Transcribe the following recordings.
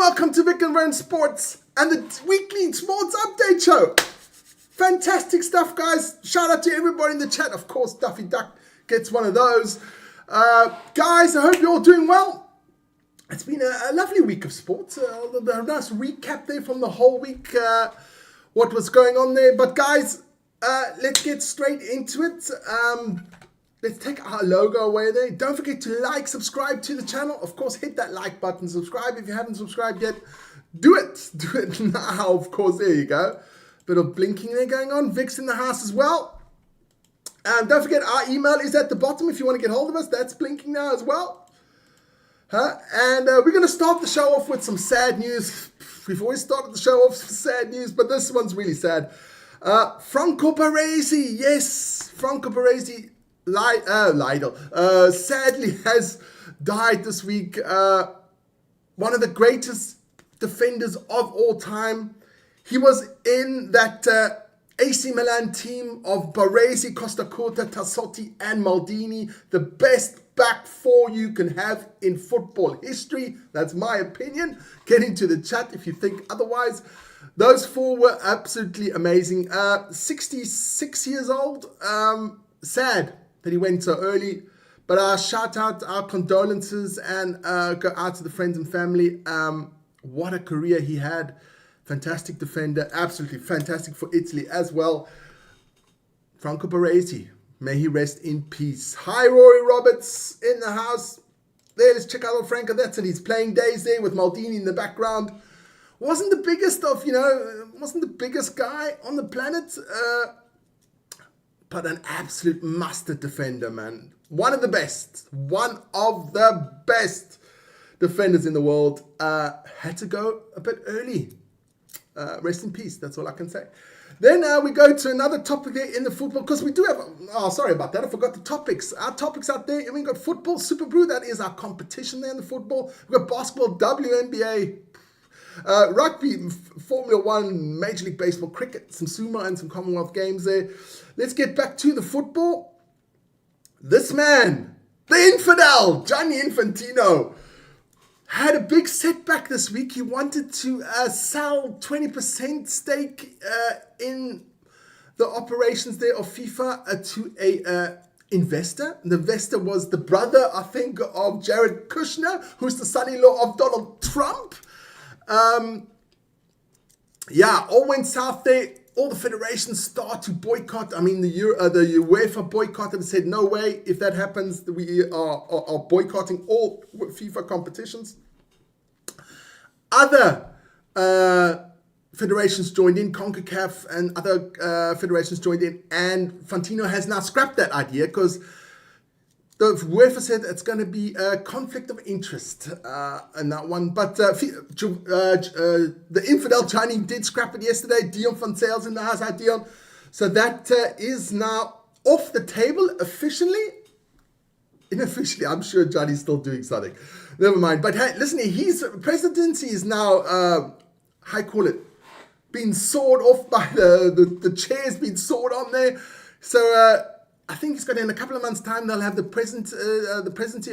welcome to Vik Wern Sports and the weekly sports update show. Fantastic stuff, guys. Shout out to everybody in the chat. Of course, Duffy Duck gets one of those. Guys, I hope you're all doing well. It's been a lovely week of sports. A nice recap there from the whole week, what was going on there. But guys, let's get straight into it. Let's take our logo away there. Don't forget to like, subscribe to the channel. Of course, hit that like button, subscribe if you haven't subscribed yet. Do it. Do it now, of course. There you go. Bit of blinking there going on. Vic's in the house as well. Don't forget, our email is at the bottom if you want to get hold of us. That's blinking now as well. And we're going to start the show off with some sad news. We've always started the show off with sad news, but this one's really sad. Franco Baresi, yes, Franco Baresi, sadly has died this week. One of the greatest defenders of all time. He was in that AC Milan team of Baresi, Costa Curta, Tassotti and Maldini. The best back four you can have in football history. That's my opinion. Get into the chat if you think otherwise. Those four were absolutely amazing. 66 years old. Sad that he went so early. But shout out, our condolences, and go out to the friends and family. What a career he had. Fantastic defender. Absolutely fantastic for Italy as well. Franco Baresi. May he rest in peace. Hi, Rory Roberts in the house. There, let's check out old Franco. That's it. He's playing days there with Maldini in the background. Wasn't the biggest of, wasn't the biggest guy on the planet. But an absolute mustard defender, man. One of the best defenders in the world. Had to go a bit early. Rest in peace. That's all I can say. Then we go to another topic there in the football, because we do have, sorry about that, I forgot the topics. Our topics out there, we've got football, Superbru, that is our competition there in the football. We've got basketball, WNBA, rugby, Formula 1, Major League Baseball, cricket, some Sumo and some Commonwealth Games there. Let's get back to the football. This man, the infidel, Gianni Infantino, had a big setback this week. He wanted to sell 20% stake in the operations there of FIFA to a investor. The investor was the brother, I think, of Jared Kushner, who's the son-in-law of Donald Trump. All went south there. All the federations start to boycott. I mean, the UEFA boycotted and said, no way, if that happens, we are boycotting all FIFA competitions. Other federations joined in, CONCACAF and other federations joined in, and Fantino has now scrapped that idea because the UEFA said it's going to be a conflict of interest in that one. But the infidel Gianni did scrap it yesterday. Dion Fonseca's in the house. Hi, Dion. So that is now off the table officially. Unofficially, I'm sure Gianni's still doing something. Never mind. But hey, listen, his presidency is now, being sawed off by the chair's been sawed on there. So I think it's got in a couple of months' time, they'll have the presidency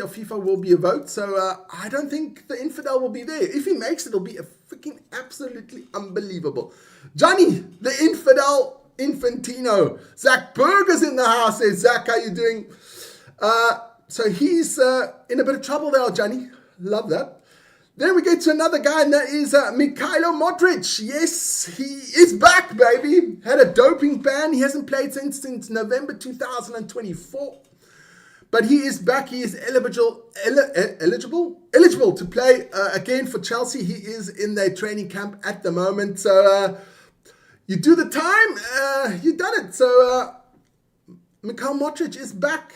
of FIFA will be a vote. So I don't think the infidel will be there. If he makes it, it'll be a freaking absolutely unbelievable. Gianni, the infidel Infantino. Zach Berger's in the house there. Zach, how you doing? So he's in a bit of trouble there, Gianni. Love that. Then we get to another guy, and that is Mikhailo Modric. Yes, he is back, baby. Had a doping ban. He hasn't played since November 2024. But he is back. He is eligible to play again for Chelsea. He is in their training camp at the moment. So you do the time, you done it. So Mikhailo Modric is back.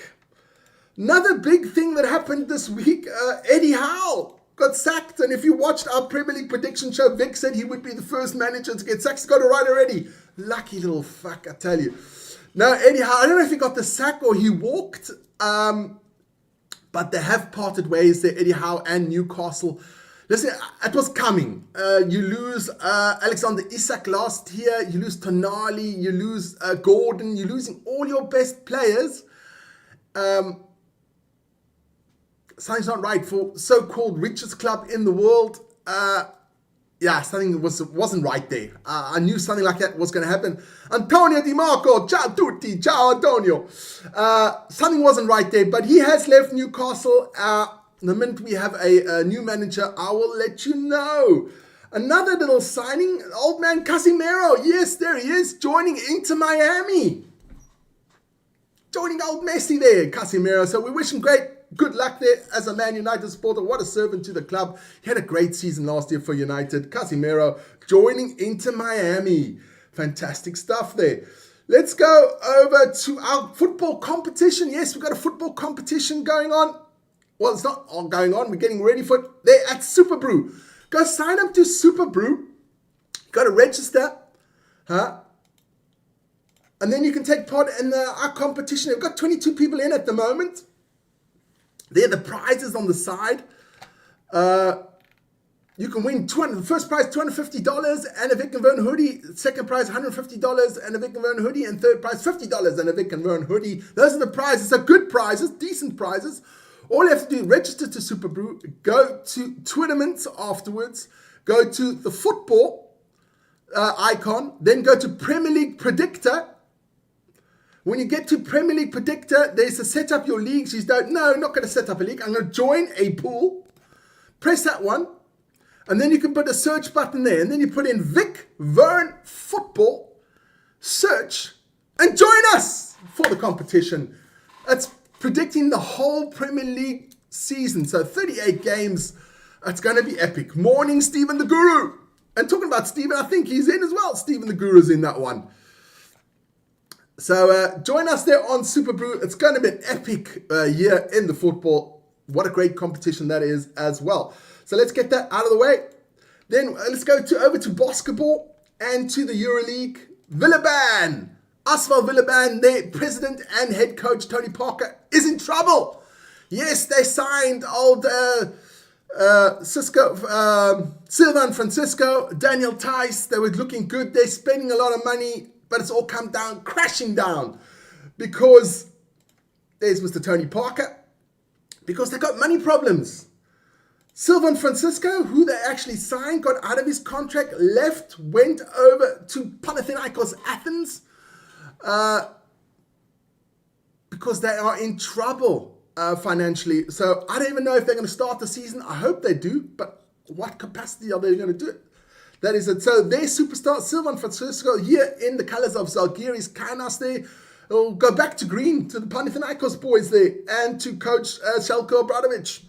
Another big thing that happened this week, Eddie Howe got sacked. And if you watched our Premier League prediction show, Vic said he would be the first manager to get sacked. He's got it right already. Lucky little fuck, I tell you. Now, Eddie Howe, I don't know if he got the sack or he walked, but they have parted ways there, Eddie Howe and Newcastle. Listen, it was coming. You lose Alexander Isak last year. You lose Tonali. You lose Gordon. You're losing all your best players. Something's not right for so-called richest club in the world. something wasn't right there. I knew something like that was going to happen. Antonio Di Marco, ciao tutti, ciao Antonio. Something wasn't right there, but he has left Newcastle. The minute we have a new manager, I will let you know. Another little signing, old man Casemiro. Yes, there he is, joining Inter Miami. Joining old Messi there, Casemiro. So we wish him good luck there as a Man United supporter. What a servant to the club. He had a great season last year for United. Casemiro joining Inter Miami. Fantastic stuff there. Let's go over to our football competition. Yes, we've got a football competition going on. Well, it's not all going on. We're getting ready for it. They're at Superbru. Go sign up to Superbru. Got to register. And then you can take part in our competition. We've got 22 people in at the moment. There are the prizes on the side. You can win the first prize $250 and a Vik Wern hoodie. Second prize $150 and a Vik Wern hoodie. And third prize $50 and a Vik Wern hoodie. Those are the prizes. They're good prizes, decent prizes. All you have to do, register to Superbru, go to tournaments afterwards, go to the football icon, then go to Premier League Predictor. When you get to Premier League Predictor, there's a set up your leagues. You don't, no, I'm not going to set up a league. I'm going to join a pool. Press that one. And then you can put a search button there. And then you put in Vik Wern Football, search, and join us for the competition. That's predicting the whole Premier League season. So 38 games. It's going to be epic. Morning, Stephen the Guru. And talking about Stephen, I think he's in as well. Stephen the Guru's in that one. So join us there on Superbru. It's going to be an epic year in the football. What a great competition that is as well. So let's get that out of the way. Then let's go over to basketball and to the EuroLeague. Villeurbanne. Asvel Villeurbanne, their president and head coach, Tony Parker, is in trouble. Yes, they signed old Sylvan Francisco, Daniel Tice. They were looking good. They're spending a lot of money, but it's all come down, crashing down, because there's Mr. Tony Parker, because they got money problems. Sylvan Francisco, who they actually signed, got out of his contract, left, went over to Panathinaikos Athens, because they are in trouble financially. So I don't even know if they're going to start the season. I hope they do, but what capacity are they going to do it? That is it. So their superstar, Sylvan Francisco, here in the colors of Zalgiris Kaunas there, will go back to green, to the Panathinaikos boys there, and to coach Željko Obradović.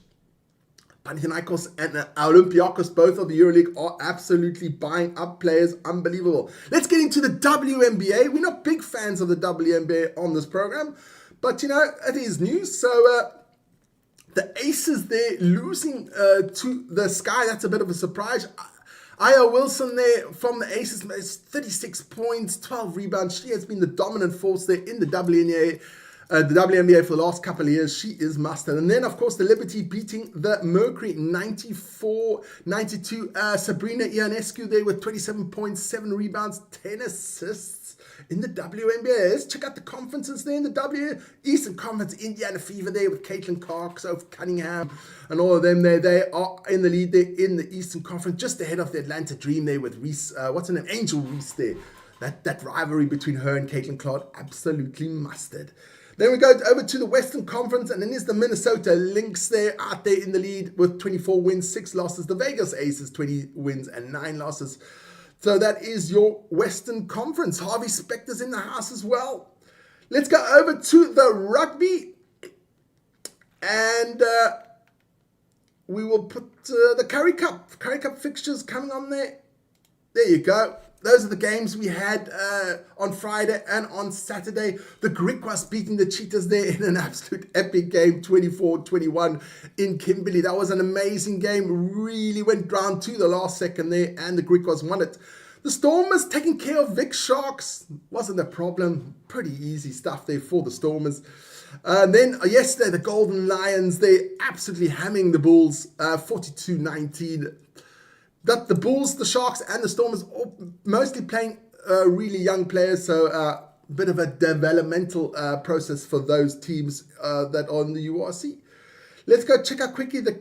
Panathinaikos and Olympiacos, both of the EuroLeague, are absolutely buying up players. Unbelievable. Let's get into the WNBA. We're not big fans of the WNBA on this program, but, you know, it is news. So the Aces, they're losing to the Sky. That's a bit of a surprise. Aya Wilson there from the Aces, 36 points, 12 rebounds. She has been the dominant force there in the WNBA. The WNBA for the last couple of years. She is mustard. And then, of course, the Liberty beating the Mercury 94-92. Sabrina Ionescu there with 27 points, 7 rebounds, 10 assists in the WNBA. Let's check out the conferences there in the Eastern Conference. Indiana Fever there with Caitlin Clark, Sophie Cunningham, and all of them there. They are in the lead there in the Eastern Conference, just ahead of the Atlanta Dream there with Reese, what's her name? Angel Reese there. That rivalry between her and Caitlin Clark, absolutely mustard. Then we go over to the Western Conference, and then there's the Minnesota Lynx there, out there in the lead with 24 wins, 6 losses. The Vegas Aces, 20 wins and 9 losses. So that is your Western Conference. Harvey Specter's in the house as well. Let's go over to the rugby, and we will put the Currie Cup. Currie Cup fixtures coming on there. There you go. Those are the games we had on Friday and on Saturday. The Griquas beating the Cheetahs there in an absolute epic game, 24-21 in Kimberley. That was an amazing game. Really went down to the last second there, and the Griquas won it. The Stormers taking care of Vic Sharks. Wasn't a problem. Pretty easy stuff there for the Stormers. Then yesterday, the Golden Lions, they absolutely hamming the Bulls, 42-19. That the Bulls, the Sharks, and the Stormers all mostly playing really young players, so a bit of a developmental process for those teams that are in the URC. Let's go check out quickly the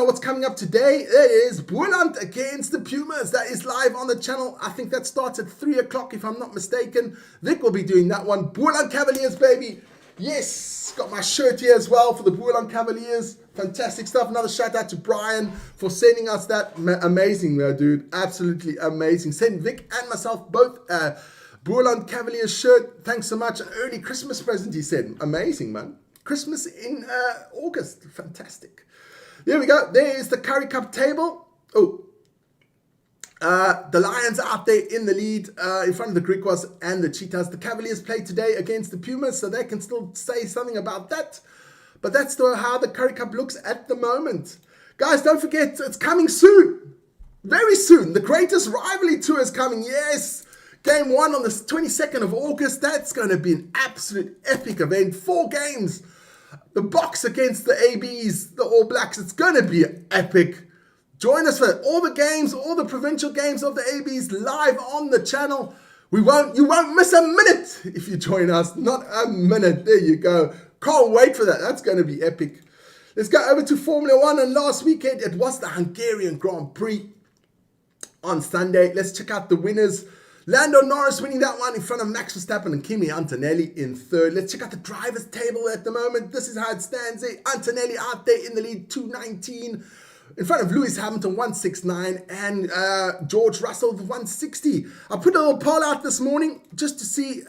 what's coming up today. It is Boland against the Pumas. That is live on the channel. I think that starts at 3 o'clock if I'm not mistaken. Vik will be doing that one. Boland Cavaliers, baby. Yes, got my shirt here as well for the Boland Cavaliers. Fantastic stuff. Another shout out to Brian for sending us that. Amazing, dude. Absolutely amazing. Send Vik and myself both Boland Cavaliers shirt. Thanks so much. An early Christmas present, he said. Amazing, man. Christmas in August. Fantastic. There we go. There is the Currie Cup table. Oh, the Lions are out there in the lead in front of the Griquas and the Cheetahs. The Cavaliers play today against the Pumas, so they can still say something about that. But that's how the Currie Cup looks at the moment. Guys, don't forget, it's coming soon. Very soon. The greatest rivalry tour is coming. Yes. Game 1 on the 22nd of August. That's going to be an absolute epic event. 4 games. The Box against the ABs, the All Blacks. It's going to be epic. Join us for all the games, all the provincial games of the ABs live on the channel. You won't miss a minute if you join us. Not a minute. There you go. Can't wait for that. That's going to be epic. Let's go over to Formula 1. And last weekend, it was the Hungarian Grand Prix on Sunday. Let's check out the winners. Lando Norris winning that one in front of Max Verstappen and Kimi Antonelli in third. Let's check out the drivers' table at the moment. This is how it stands there. Antonelli out there in the lead, 219. In front of Lewis Hamilton, 169. And George Russell, 160. I put a little poll out this morning just to see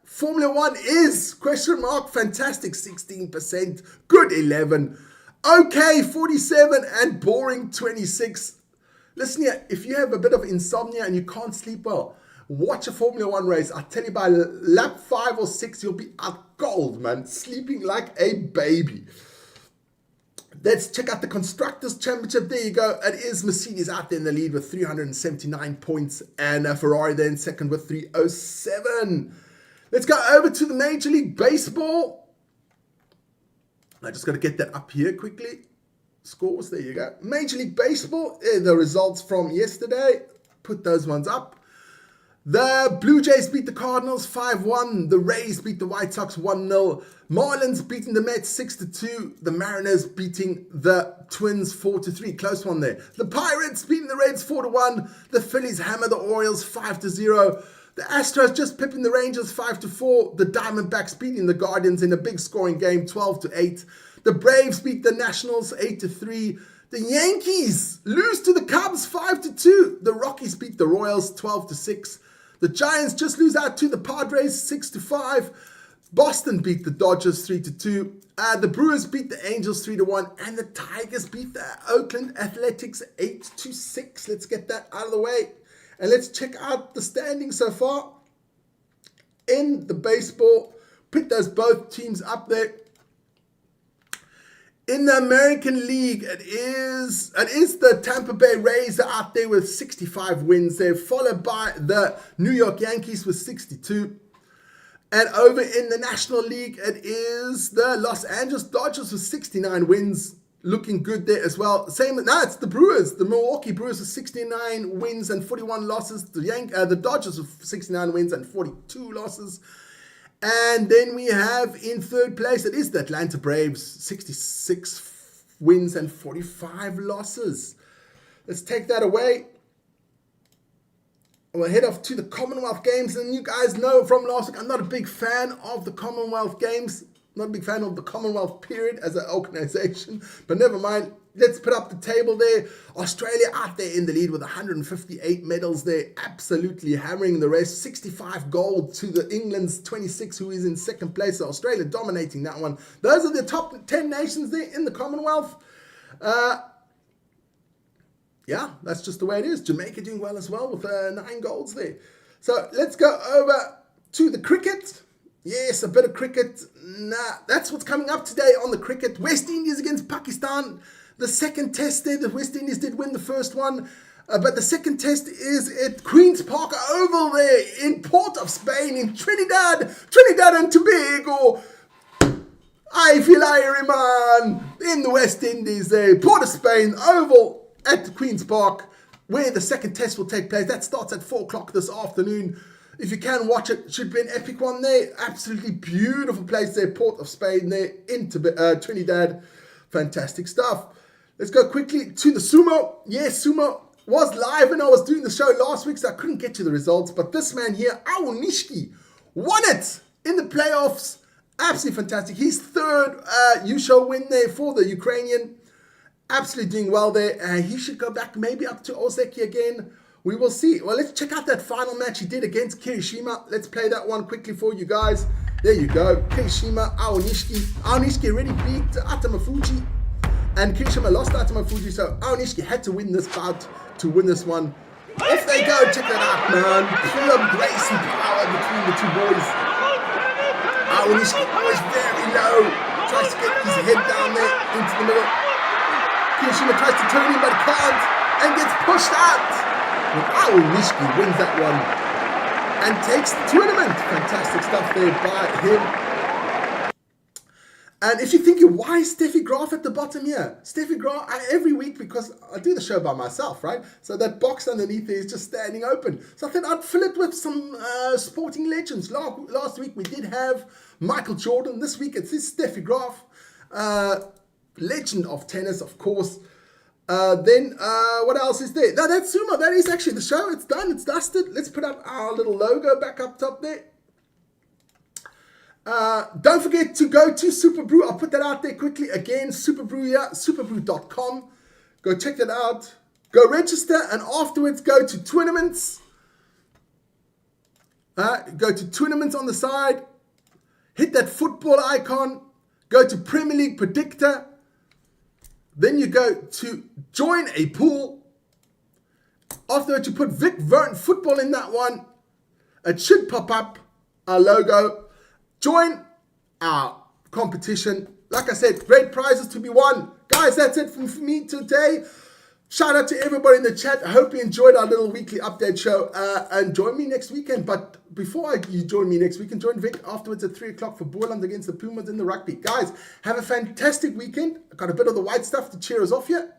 Formula 1 is, ? Fantastic, 16%. Good, 11. Okay, 47. And boring, 26. Listen here, if you have a bit of insomnia and you can't sleep well, watch a Formula 1 race. I tell you, by lap 5 or 6, you'll be out cold, man. Sleeping like a baby. Let's check out the Constructors' Championship. There you go. It is Mercedes out there in the lead with 379 points. And Ferrari then second with 307. Let's go over to the Major League Baseball. I just got to get that up here quickly. Scores, there you go. Major League Baseball, the results from yesterday. Put those ones up. The Blue Jays beat the Cardinals 5-1. The Rays beat the White Sox 1-0. Marlins beating the Mets 6-2. The Mariners beating the Twins 4-3. Close one there. The Pirates beating the Reds 4-1. The Phillies hammer the Orioles 5-0. The Astros just pipping the Rangers 5-4. The Diamondbacks beating the Guardians in a big scoring game 12-8. The Braves beat the Nationals 8-3. The Yankees lose to the Cubs 5-2. The Rockies beat the Royals 12-6. The Giants just lose out to the Padres 6-5. Boston beat the Dodgers 3-2. The Brewers beat the Angels 3-1. And the Tigers beat the Oakland Athletics 8-6. Let's get that out of the way. And let's check out the standings so far in the baseball. Put those both teams up there. In the American League, it is the Tampa Bay Rays out there with 65 wins there, followed by the New York Yankees with 62. And over in the National League, it is the Los Angeles Dodgers with 69 wins, looking good there as well. It's the Brewers, the Milwaukee Brewers with 69 wins and 41 losses. The Dodgers with 69 wins and 42 losses. And then we have in third place, it is the Atlanta Braves, 66 wins and 45 losses. Let's take that away. We'll head off to the Commonwealth Games. And you guys know from last week, I'm not a big fan of the Commonwealth Games. Not a big fan of the Commonwealth period as an organization. But never mind. Let's put up the table there. Australia out there in the lead with 158 medals there. Absolutely hammering the rest. 65 gold to the England's 26, who is in second place. So Australia dominating that one. Those are the top 10 nations there in the Commonwealth. Yeah, that's just the way it is. Jamaica doing well as well with 9 golds there. So let's go over to the cricket. Yes, a bit of cricket. That's what's coming up today on the cricket. West Indies against Pakistan. The second test there, the West Indies did win the first one. But the second test is at Queen's Park Oval there in Port of Spain in Trinidad and Tobago. I feel Irie, man. In the West Indies there. Port of Spain Oval at the Queen's Park where the second test will take place. That starts at 4 o'clock this afternoon. If you can watch it, should be an epic one there. Absolutely beautiful place there, Port of Spain there in Trinidad. Fantastic stuff. Let's go quickly to the Sumo. Yes, Sumo was live and I was doing the show last week, so I couldn't get to the results. But this man here, Awonishki, won it in the playoffs. Absolutely fantastic. His third show win there for the Ukrainian. Absolutely doing well there. He should go back maybe up to Ozeki again. We will see. Well, let's check out that final match he did against Kirishima. Let's play that one quickly for you guys. There you go. Kirishima, Awonishki. Awonishki already beat Atamafuji. And Kirishima lost Atamafuji, so Awonishki had to win this bout to win this one. Off they go. Check that out, man. Pure grace and power between the two boys. Awonishki was very low. Tries to get his head down there into the middle. Kirishima tries to turn him, but can't. And gets pushed out. But Awonishki wins that one. And takes the tournament. Fantastic stuff there by him. And if you're thinking, why is Steffi Graf at the bottom here? Steffi Graf, every week, because I do the show by myself, right? So that box underneath there is just standing open. So I thought I'd fill it with some sporting legends. Last week we did have Michael Jordan. This week it's this Steffi Graf, legend of tennis, of course. Then what else is there? No, that's Sumo. That is actually the show. It's done. It's dusted. Let's put up our little logo back up top there. Don't forget to go to Superbru. I'll put that out there quickly. Again, Superbru here, superbru.com. Go check that out. Go register and afterwards go to tournaments. Go to tournaments on the side. Hit that football icon. Go to Premier League Predictor. Then you go to join a pool. Afterwards, you put Vik Wern football in that one. It should pop up our logo. Join our competition. Like I said, great prizes to be won. Guys, that's it from me today. Shout out to everybody in the chat. I hope you enjoyed our little weekly update show. And join me next weekend. But before you join me next weekend, join Vic afterwards at 3 o'clock for Boerland against the Pumas in the rugby. Guys, have a fantastic weekend. I got a bit of the white stuff to cheer us off here.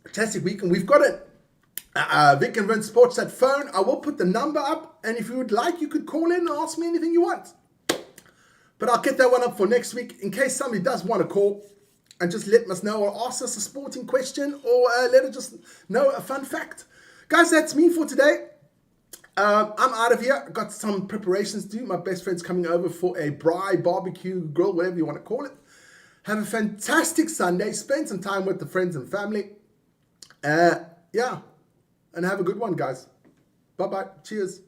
Fantastic weekend. We've got it. Vik and Wern Sports Chat phone. I will put the number up, and if you would like, you could call in and ask me anything you want. But I'll get that one up for next week in case somebody does want to call and just let us know or ask us a sporting question or let us just know a fun fact. Guys, that's me for today. I'm out of here. I've got some preparations to do. My best friend's coming over for a braai, barbecue, grill, whatever you want to call it. Have a fantastic Sunday. Spend some time with the friends and family. Yeah. And have a good one, guys. Bye-bye. Cheers.